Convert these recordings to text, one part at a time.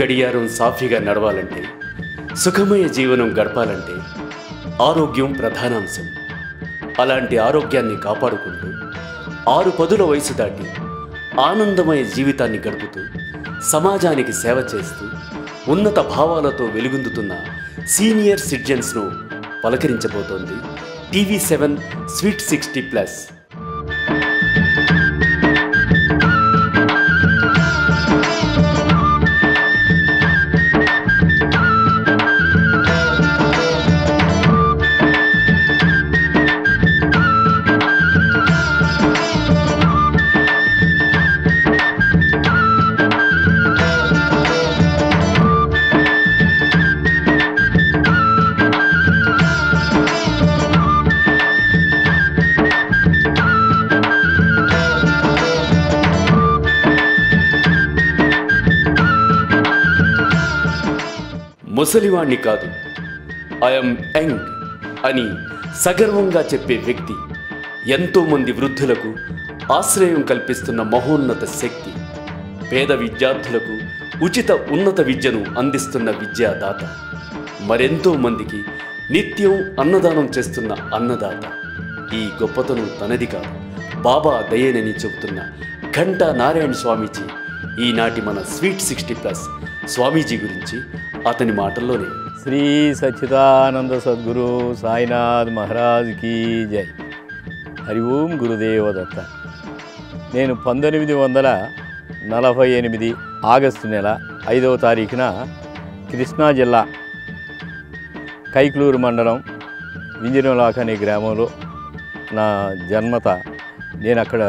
గడియారం సాఫీగా నడవాలంటే, సుఖమయ జీవనం గడపాలంటే ఆరోగ్యం ప్రధానాంశం. అలాంటి ఆరోగ్యాన్ని కాపాడుకుంటూ 6 పదుల వయసు దాటి ఆనందమయ జీవితాన్ని గడుపుతూ సమాజానికి సేవ చేస్తూ ఉన్నత భావాలతో వెలుగొందుతున్న సీనియర్ సిటిజన్స్ను పలకరించబోతోంది TV7 స్వీట్ 60+. ముసలివాణ్ణి కాదు, ఐఎమ్ యంగ్ అని సగర్వంగా చెప్పే వ్యక్తి, ఎంతోమంది వృద్ధులకు ఆశ్రయం కల్పిస్తున్న మహోన్నత శక్తి, పేద విద్యార్థులకు ఉచిత ఉన్నత విద్యను అందిస్తున్న విద్యాదాత, మరెంతో మందికి నిత్యం అన్నదానం చేస్తున్న అన్నదాత. ఈ గొప్పతనం తనది కాదు, బాబా దయేనని చెబుతున్న ఘంటా నారాయణ స్వామీజీ ఈనాటి మన స్వీట్ 60+ స్వామీజీ గురించి అతని మాటల్లోనే. శ్రీ సచ్చిదానంద సద్గురు సాయినాథ్ మహారాజ్ కీ జై. హరి ఓం గురుదేవ దత్త. నేను 1948 ఆగస్టు నెల 5వ తారీఖున కృష్ణా జిల్లా కైక్లూరు మండలం వింజనలాక్ అనే గ్రామంలో నా జన్మత. నేను అక్కడ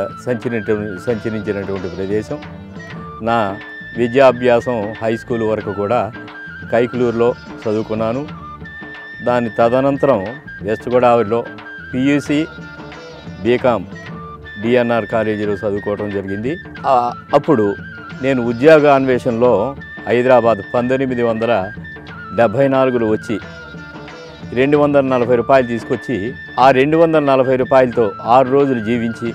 సంచరించినటువంటి ప్రదేశం. నా విద్యాభ్యాసం హై స్కూల్ వరకు కూడా కైక్లూరులో చదువుకున్నాను. దాని తదనంతరం వెస్ట్ గోదావరిలో PUC బీకామ్ DNR కాలేజీలో చదువుకోవడం జరిగింది. అప్పుడు నేను ఉద్యోగ అన్వేషణలో హైదరాబాద్ 1974లో వచ్చి 240 రూపాయలు తీసుకొచ్చి ఆ 240 రూపాయలతో 6 రోజులు జీవించి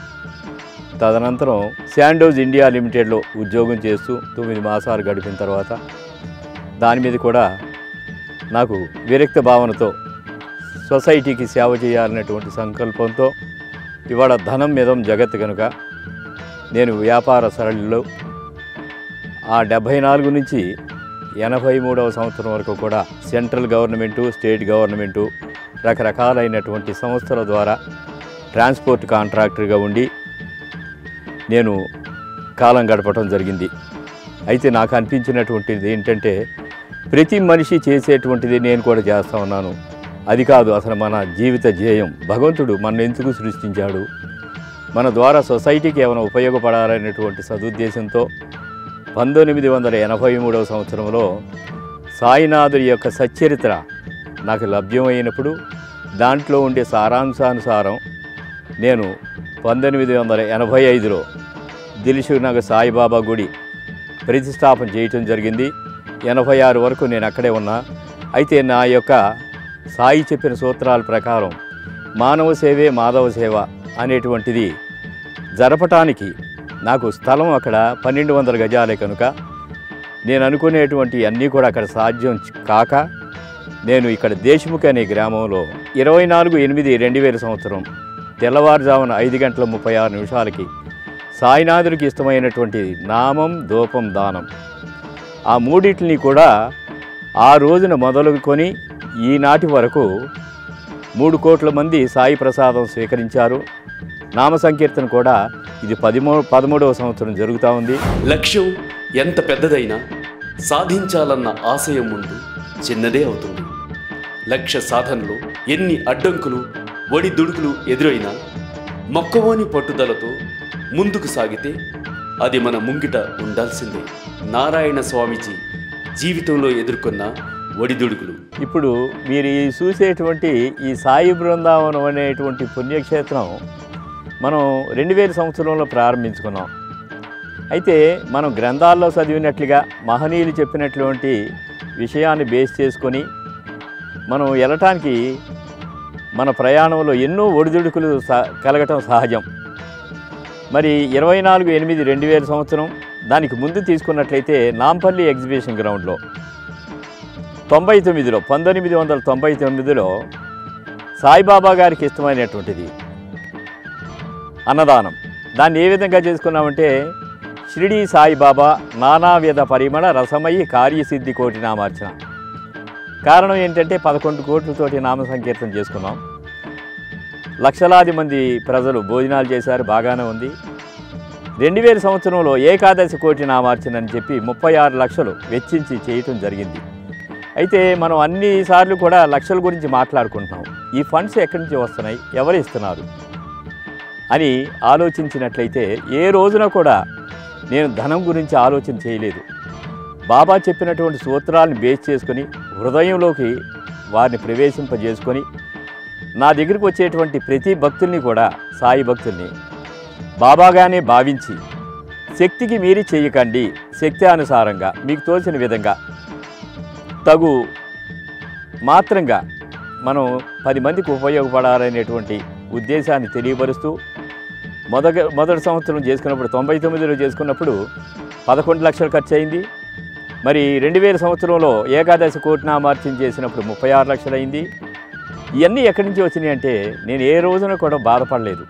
తదనంతరం శాండోజ్ ఇండియా లిమిటెడ్లో ఉద్యోగం చేస్తూ 9 మాసాలు గడిపిన తర్వాత దాని మీద కూడా నాకు విరక్త భావనతో సొసైటీకి సేవ చేయాలనేటువంటి సంకల్పంతో ఇవాళ ధనం మీదం జగత్ కనుక నేను వ్యాపార సరళిలో ఆ 74 నుంచి 83వ సంవత్సరం వరకు కూడా సెంట్రల్ గవర్నమెంటు, స్టేట్ గవర్నమెంటు రకరకాలైనటువంటి సంస్థల ద్వారా ట్రాన్స్పోర్ట్ కాంట్రాక్టర్గా ఉండి నేను కాలం గడపడం జరిగింది. అయితే నాకు అనిపించినటువంటిది ఏంటంటే, ప్రతి మనిషి చేసేటువంటిది నేను కూడా చేస్తూ ఉన్నాను. అది కాదు అసలు మన జీవిత ధ్యేయం. భగవంతుడు మన ఎందుకు సృష్టించాడు, మన ద్వారా సొసైటీకి ఏమైనా ఉపయోగపడాలనేటువంటి సదుద్దేశంతో 1983వ సంవత్సరంలో సాయినాథుడి యొక్క సచ్చరిత్ర నాకు లభ్యమైనప్పుడు దాంట్లో ఉండే సారాంశానుసారం నేను 1985లో దిల్సుఖ్నగర్ సాయిబాబా గుడి ప్రతిష్టాపన చేయటం జరిగింది. 86 వరకు నేను అక్కడే ఉన్నా. అయితే నా యొక్క సాయి చెప్పిన సూత్రాల ప్రకారం మానవ సేవే మాధవ సేవ అనేటువంటిది జరపటానికి నాకు స్థలం అక్కడ 1200 గజాలే కనుక నేను అనుకునేటువంటి అన్నీ కూడా అక్కడ సాధ్యం కాక నేను ఇక్కడ దేశముఖి అనే గ్రామంలో 24/8/2000 సంవత్సరం తెల్లవారుజామున 5:36 సాయినాథుడికి ఇష్టమైనటువంటి నామం, ధూపం, దానం ఆ మూడింటిని కూడా ఆ రోజున మొదలుకొని ఈనాటి వరకు 3 కోట్ల మంది సాయి ప్రసాదం స్వీకరించారు. నామ సంకీర్తన కూడా ఇది 13వ సంవత్సరం జరుగుతూ ఉంది. లక్ష్యం ఎంత పెద్దదైనా సాధించాలన్న ఆశయం ముందు చిన్నదే అవుతుంది. లక్ష్య సాధనలో ఎన్ని అడ్డంకులు, ఒడిదుడుకులు ఎదురైనా మొక్కవోని పట్టుదలతో ముందుకు సాగితే అది మన ముంగిట ఉండాల్సిందే. నారాయణ స్వామీజీ జీవితంలో ఎదుర్కొన్న ఒడిదుడుకులు. ఇప్పుడు మీరు చూసేటువంటి ఈ సాయి బృందావనం అనేటువంటి పుణ్యక్షేత్రం మనం 2000 సంవత్సరంలో ప్రారంభించుకున్నాం. అయితే మనం గ్రంథాల్లో చదివినట్లుగా మహనీయులు చెప్పినటువంటి విషయాన్ని బేస్ చేసుకొని మనం వెళ్ళటానికి మన ప్రయాణంలో ఎన్నో ఒడిదుడుకులు కలగటం సహజం. మరి 24/8/2000 సంవత్సరం దానికి ముందు తీసుకున్నట్లయితే నాంపల్లి ఎగ్జిబిషన్ గ్రౌండ్లో 1999లో సాయిబాబా గారికి ఇష్టమైనటువంటిది అన్నదానం. దాన్ని ఏ విధంగా చేసుకున్నామంటే షిరిడి సాయిబాబా నానావిధ పరిమళ రసమయి కార్యసిద్ధి కోటి నామార్చన. కారణం ఏంటంటే 11 కోట్లతోటి నామ సంకీర్తన చేసుకున్నాం. లక్షలాది మంది ప్రజలు భోజనాలు చేశారు, బాగానే ఉంది. 2000 సంవత్సరంలో ఏకాదశి కోటి నామార్చన అని చెప్పి 36 లక్షలు వెచ్చించి చేయటం జరిగింది. అయితే మనం అన్నిసార్లు కూడా లక్షల గురించి మాట్లాడుకుంటున్నాం. ఈ ఫండ్స్ ఎక్కడి నుంచి వస్తున్నాయి, ఎవరు ఇస్తున్నారు అని ఆలోచించినట్లయితే ఏ రోజున కూడా నేను ధనం గురించి ఆలోచన చేయలేదు. బాబా చెప్పినటువంటి సూత్రాలను బేస్ చేసుకొని హృదయంలోకి వారిని ప్రవేశింపజేసుకొని నా దగ్గరికి వచ్చేటువంటి ప్రతి భక్తుల్ని కూడా సాయి భక్తుల్ని బాబాగానే భావించి శక్తికి మీరి చేయకండి, శక్తి అనుసారంగా మీకు తోచిన విధంగా తగు మాత్రంగా మనం 10 మందికి ఉపయోగపడాలనేటువంటి ఉద్దేశాన్ని తెలియపరుస్తూ మొదటి సంవత్సరం చేసుకున్నప్పుడు 99లో చేసుకున్నప్పుడు 11 లక్షలు ఖర్చు అయింది. మరి 2000 సంవత్సరంలో ఏకాదశి కోటి నామార్చన చేసినప్పుడు 36 లక్షలు అయింది. ఇవన్నీ ఎక్కడి నుంచి వచ్చినాయి అంటే నేను ఏ రోజున కూడా బాధపడలేదు.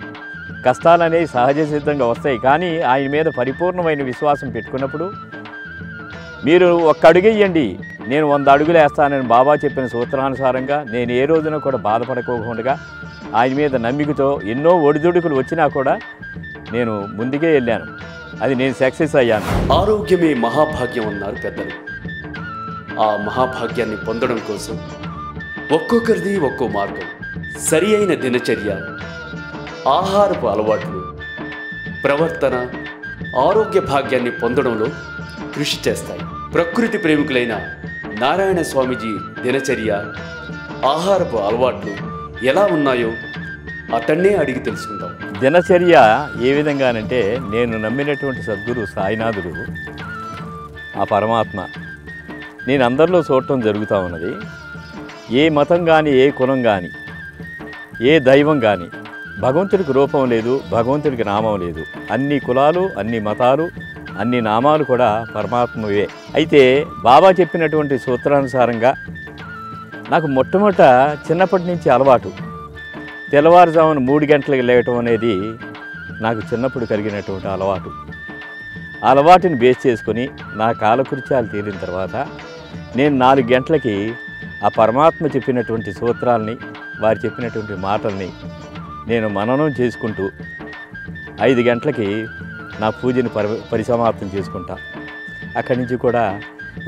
కష్టాలు అనేవి సహజ సిద్ధంగా వస్తాయి, కానీ ఆయన మీద పరిపూర్ణమైన విశ్వాసం పెట్టుకున్నప్పుడు మీరు ఒక్క అడుగు వేయండి, నేను 100 అడుగులు వేస్తానని బాబా చెప్పిన సూత్రానుసారంగా నేను ఏ రోజున కూడా బాధపడకోకుండా ఆయన మీద నమ్మికతో ఎన్నో ఒడిదుడుకులు వచ్చినా కూడా నేను ముందుకే వెళ్ళాను. అది నేను సక్సెస్ అయ్యాను. ఆరోగ్యమే మహాభాగ్యం అన్నారు పెద్దలు. ఆ మహాభాగ్యాన్ని పొందడం కోసం ఒక్కొక్కరిది ఒక్కో మార్గం. సరి అయిన దినచర్య, ఆహారపు అలవాట్లు, ప్రవర్తన ఆరోగ్య భాగ్యాన్ని పొందడంలో కృషి చేస్తాయి. ప్రకృతి ప్రేమికులైన నారాయణ స్వామీజీ దినచర్య, ఆహారపు అలవాట్లు ఎలా ఉన్నాయో అతన్నే అడిగి తెలుసుకుందాం. దినచర్య ఏ విధంగానంటే నేను నమ్మినటువంటి సద్గురు సాయినాథుడు, ఆ పరమాత్మ నేను అందరిలో చూడటం జరుగుతూ ఉన్నది. ఏ మతం కానీ, ఏ కులం కానీ, ఏ దైవం కానీ భగవంతుడికి రూపం లేదు, భగవంతుడికి నామం లేదు. అన్ని కులాలు, అన్ని మతాలు, అన్ని నామాలు కూడా పరమాత్మవే. అయితే బాబా చెప్పినటువంటి సూత్రానుసారంగా నాకు మొట్టమొదట చిన్నప్పటి నుంచి అలవాటు. తెల్లవారుజామున 3 గంటలకు లేవటం అనేది నాకు చిన్నప్పుడు కలిగినటువంటి అలవాటు. ఆ అలవాటుని బేస్ చేసుకొని నా కాలకృత్యాలు తీరిన తర్వాత నేను 4 గంటలకి ఆ పరమాత్మ చెప్పినటువంటి సూత్రాలని, వారు చెప్పినటువంటి మాటల్ని నేను మననం చేసుకుంటూ 5 గంటలకి నా పూజని పరిసమాప్తం చేసుకుంటా. అక్కడి నుంచి కూడా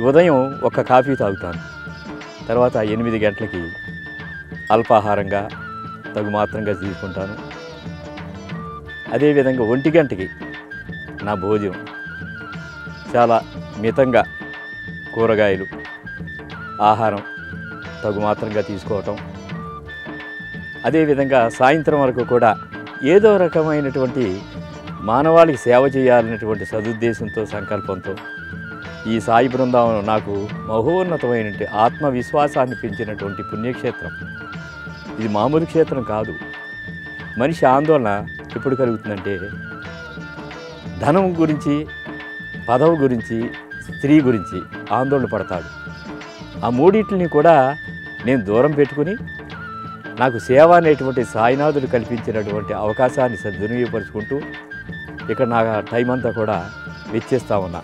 ఉదయం ఒక కాఫీ తాగుతాను. తర్వాత 8 గంటలకి అల్పాహారంగా తగు మాత్రంగా తీసుకుంటాను. అదేవిధంగా 1 గంటకి నా భోజనం చాలా మితంగా, కూరగాయలు, ఆహారం తగు మాత్రంగా తీసుకోవటం. అదేవిధంగా సాయంత్రం వరకు కూడా ఏదో రకమైనటువంటి మానవాళికి సేవ చేయాలనేటువంటి సదుద్దేశంతో, సంకల్పంతో ఈ సాయి బృందావనం నాకు మహోన్నతమైనటువంటి ఆత్మవిశ్వాసాన్ని పెంచినటువంటి పుణ్యక్షేత్రం. ఇది మామూలు క్షేత్రం కాదు. మనిషి ఆందోళన ఎప్పుడు కలుగుతుందంటే ధనం గురించి, పదవి గురించి, స్త్రీ గురించి ఆందోళన పడతాడు. ఆ మూడింటిని కూడా నేను దూరం పెట్టుకుని నాకు సేవ అనేటువంటి సాయినాథుడు కల్పించినటువంటి అవకాశాన్ని సద్వినియోగపరుచుకుంటూ ఇక్కడ నా టైం అంతా కూడా వెచ్చేస్తూ ఉన్నా.